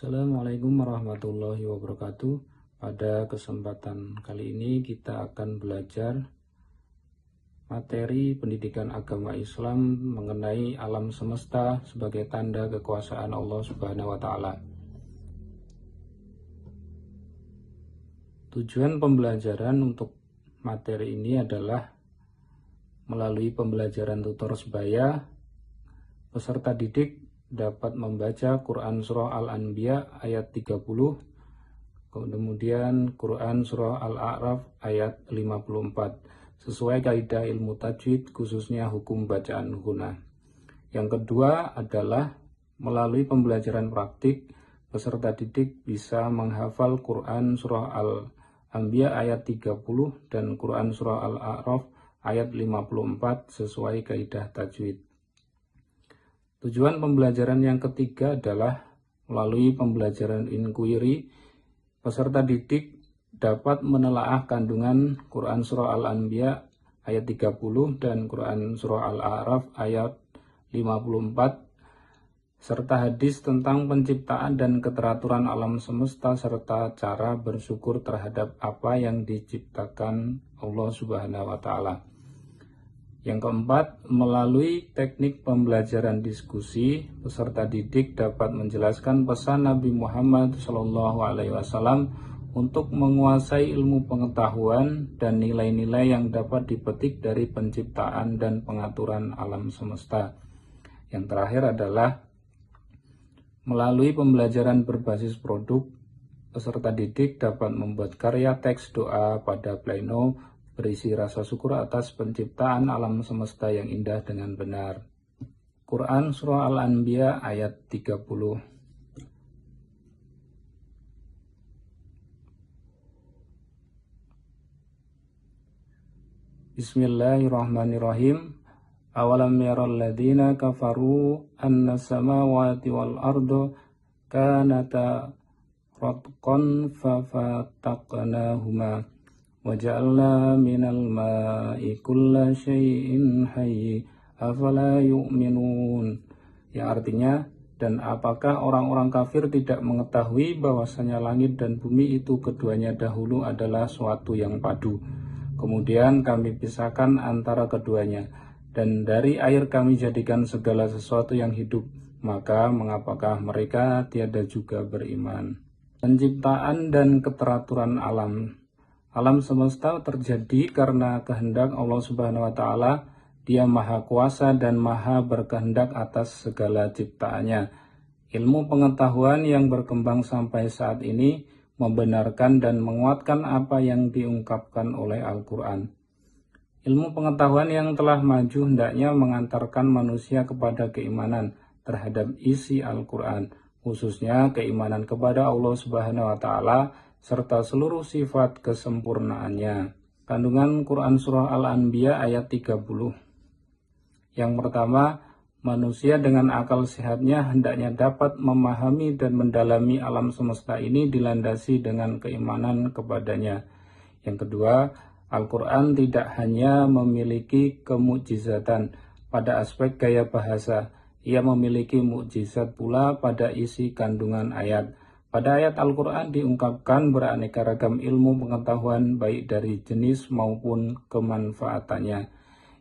Assalamualaikum warahmatullahi wabarakatuh. Pada kesempatan kali ini kita akan belajar materi pendidikan agama Islam mengenai alam semesta sebagai tanda kekuasaan Allah Subhanahu wa Ta'ala. Tujuan pembelajaran untuk materi ini adalah melalui pembelajaran tutor sebaya, peserta didik dapat membaca Quran Surah Al-Anbiya ayat 30, kemudian Quran Surah Al-A'raf ayat 54, sesuai kaidah ilmu tajwid khususnya hukum bacaan gunah. Yang kedua adalah melalui pembelajaran praktik, peserta didik bisa menghafal Quran Surah Al-Anbiya ayat 30 dan Quran Surah Al-A'raf ayat 54 sesuai kaidah tajwid. Tujuan pembelajaran yang ketiga adalah melalui pembelajaran inquiry, peserta didik dapat menelaah kandungan Quran Surah Al-Anbiya ayat 30 dan Quran Surah Al-A'raf ayat 54 serta hadis tentang penciptaan dan keteraturan alam semesta serta cara bersyukur terhadap apa yang diciptakan Allah Subhanahu wa Ta'ala. Yang keempat, melalui teknik pembelajaran diskusi, peserta didik dapat menjelaskan pesan Nabi Muhammad SAW untuk menguasai ilmu pengetahuan dan nilai-nilai yang dapat dipetik dari penciptaan dan pengaturan alam semesta. Yang terakhir adalah melalui pembelajaran berbasis produk, peserta didik dapat membuat karya teks doa pada pleno berisi rasa syukur atas penciptaan alam semesta yang indah dengan benar. Quran Surah Al-Anbiya ayat 30. Bismillahirrahmanirrahim. Awalam yaral ladzina kafaru anna samawati wal ardo kanata ratqan fafataqnahuma waja'alna minal ma'i kulla syai'in hayy afala yu'minun. Yang artinya, dan apakah orang-orang kafir tidak mengetahui bahwasanya langit dan bumi itu keduanya dahulu adalah suatu yang padu, kemudian kami pisahkan antara keduanya, dan dari air kami jadikan segala sesuatu yang hidup, maka mengapakah mereka tiada juga beriman. Penciptaan dan keteraturan alam semesta terjadi karena kehendak Allah Subhanahu wa Ta'ala. Dia maha kuasa dan maha berkehendak atas segala ciptaannya. Ilmu pengetahuan yang berkembang sampai saat ini membenarkan dan menguatkan apa yang diungkapkan oleh Al-Quran. Ilmu pengetahuan yang telah maju hendaknya mengantarkan manusia kepada keimanan terhadap isi Al-Quran, khususnya keimanan kepada Allah Subhanahu wa Ta'ala serta seluruh sifat kesempurnaannya. Kandungan Quran Surah Al-Anbiya ayat 30. Yang pertama, manusia dengan akal sehatnya hendaknya dapat memahami dan mendalami alam semesta ini dilandasi dengan keimanan kepadanya. Yang kedua, Al-Quran tidak hanya memiliki kemukjizatan pada aspek gaya bahasa, ia memiliki mukjizat pula pada isi kandungan ayat. Pada ayat Al-Quran diungkapkan beraneka ragam ilmu pengetahuan baik dari jenis maupun kemanfaatannya.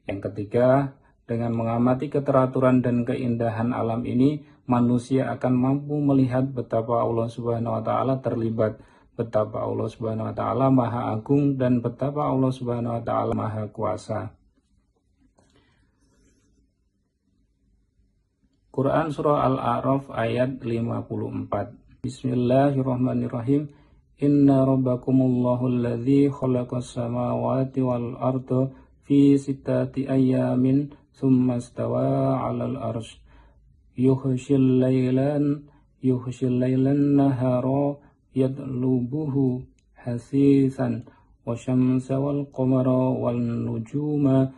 Yang ketiga, dengan mengamati keteraturan dan keindahan alam ini, manusia akan mampu melihat betapa Allah Subhanahu wa Ta'ala terlibat, betapa Allah Subhanahu wa Ta'ala maha agung, dan betapa Allah Subhanahu wa Ta'ala maha kuasa. Quran Surah Al-A'raf ayat 54. Bismillahirrahmanirrahim. Inna rabbakumullahu alladzi khalaqas samawati wal arda fi sittati ayyamin thumma istawa 'alal arsy yughshil laylan nahara yatlubuhu hasisan wasyamsa wal qamara wal nujuma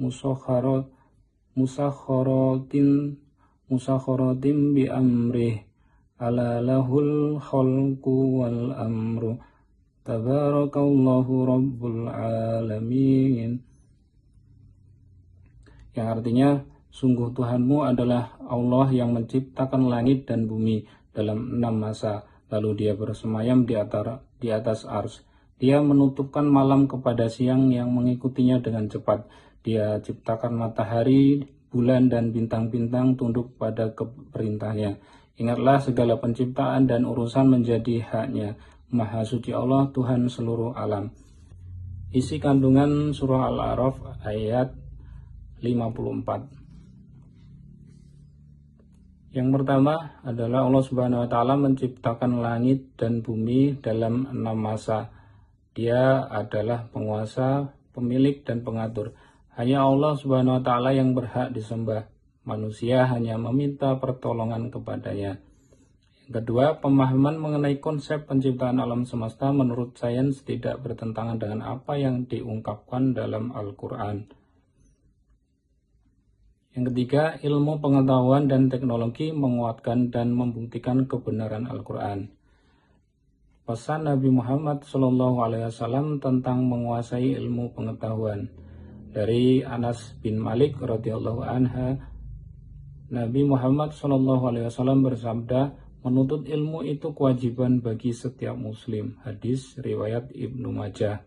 musakharatin bi amrih ala lahul khalqu wal amru tabarakallahu rabbul alamin. Yang artinya, sungguh Tuhanmu adalah Allah yang menciptakan langit dan bumi, dalam 6 masa, lalu dia bersemayam di atas ars. Dia menutupkan malam kepada siang yang mengikutinya dengan cepat. Dia ciptakan matahari, bulan, dan bintang-bintang tunduk pada perintahnya. Ingatlah segala penciptaan dan urusan menjadi haknya. Maha suci Allah, Tuhan seluruh alam. Isi kandungan surah Al-A'raf ayat 54. Yang pertama adalah Allah Subhanahu wa taala menciptakan langit dan bumi dalam 6 masa. Dia adalah penguasa, pemilik, dan pengatur. Hanya Allah Subhanahu wa taala yang berhak disembah. Manusia hanya meminta pertolongan kepadanya. Yang kedua, pemahaman mengenai konsep penciptaan alam semesta menurut sains tidak bertentangan dengan apa yang diungkapkan dalam Al-Quran. Yang ketiga, ilmu pengetahuan dan teknologi menguatkan dan membuktikan kebenaran Al-Quran. Pesan Nabi Muhammad SAW tentang menguasai ilmu pengetahuan. Dari Anas bin Malik radhiyallahu anha, Nabi Muhammad SAW bersabda, menuntut ilmu itu kewajiban bagi setiap muslim. Hadis riwayat Ibnu Majah.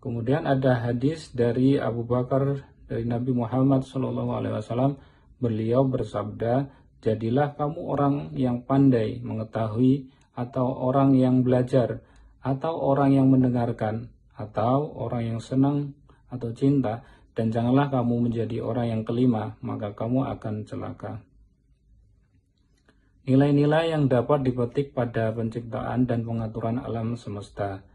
Kemudian ada hadis dari Abu Bakar dari Nabi Muhammad SAW, beliau bersabda, jadilah kamu orang yang pandai mengetahui, atau orang yang belajar, atau orang yang mendengarkan, atau orang yang senang atau cinta, dan janganlah kamu menjadi orang yang kelima, maka kamu akan celaka. Nilai-nilai yang dapat dipetik pada penciptaan dan pengaturan alam semesta.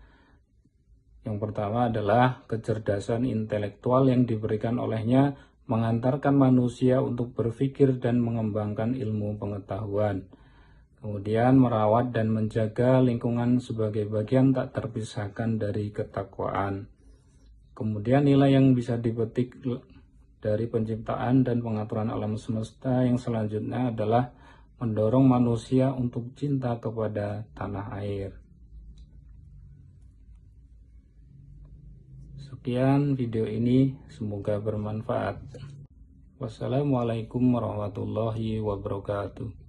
Yang pertama adalah kecerdasan intelektual yang diberikan olehnya mengantarkan manusia untuk berpikir dan mengembangkan ilmu pengetahuan. Kemudian merawat dan menjaga lingkungan sebagai bagian tak terpisahkan dari ketakwaan. Kemudian nilai yang bisa dipetik dari penciptaan dan pengaturan alam semesta yang selanjutnya adalah mendorong manusia untuk cinta kepada tanah air. Sekian video ini, semoga bermanfaat. Wassalamualaikum warahmatullahi wabarakatuh.